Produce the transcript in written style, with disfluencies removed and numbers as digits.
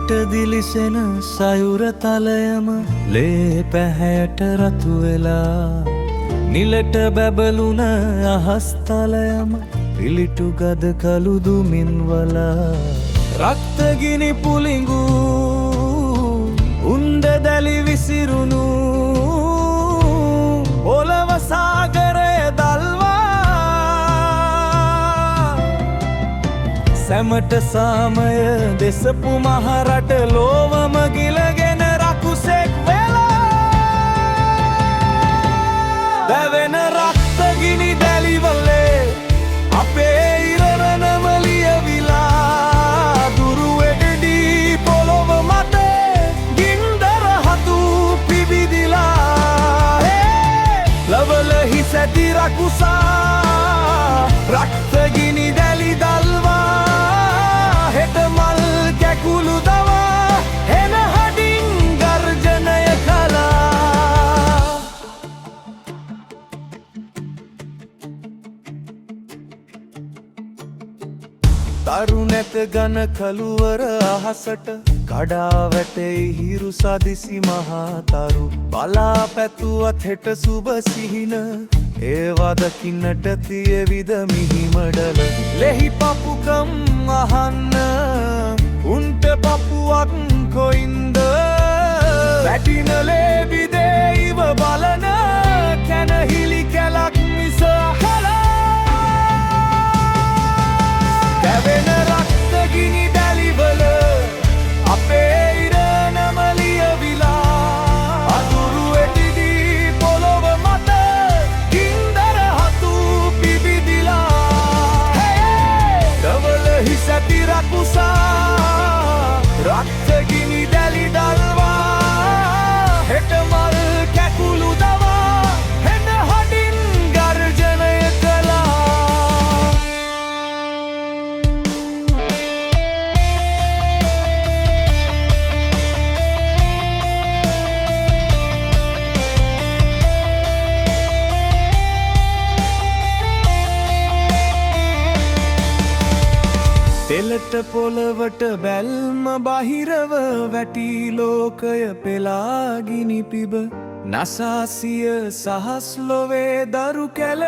හිසට දිලිසෙන සයුර තලයම ලේ පැහැයට රතු වෙලා නිලට බැබළුන අහස් තලයම පිලිටු ගද කළු දුමින් වලා රක්තගිනි පුලිඟු උණ්ඩ දැලි විසිරුණු ඔලව සාගරය දල්වා සැමට සාමය දෙසපු මහරට ලෝවම ගිලගෙන රකුසෙක් වෙලා දැවෙන රක්තගිනි දැලිවලේ අපේ ඉරණම ලියවිලා දුරුවෙඩදී පොළොව මත ගින්දර හතු පිබිදිලා ලවල හිසැති රකුසා රක්තගිනි දැලි දල්වා හෙට මල් කැකුළු දවා හෙන හඩින් ගර්ජනය කළා තරු නැත ගන කළුවර අහසට කඩා වැටෙයි හිරු සදිසි මහතරු බලා පැතුවත් හෙට සුබ සිහින ඒවා දකින්නට තියවිද මිහිමඩල ලෙහි පපුකම් අහන්න උන්ට පපුවක් කොයින්ද වැටින ලේබිදේයිව බලන කැනහිලි කැලක් මිස දැවෙන රක්තගිනි දැලිවල අපේ ඉරණම ලියවිලා අඳුරු එටිදී පොළොව මත ගින්දර හතු පිබිදිලා දවල හිසැති රකුසා රක්තගිනි දැලි දල්වා හෙට මල් කැකුළු දවා හෙන හඩින් ගර්ජනය කළා තෙලට පොළවට බැල්ම බහිරව වැටි ලෝකය පෙලාගිනි පිබ නසාසිය සහස් ලොවේ දරු කැල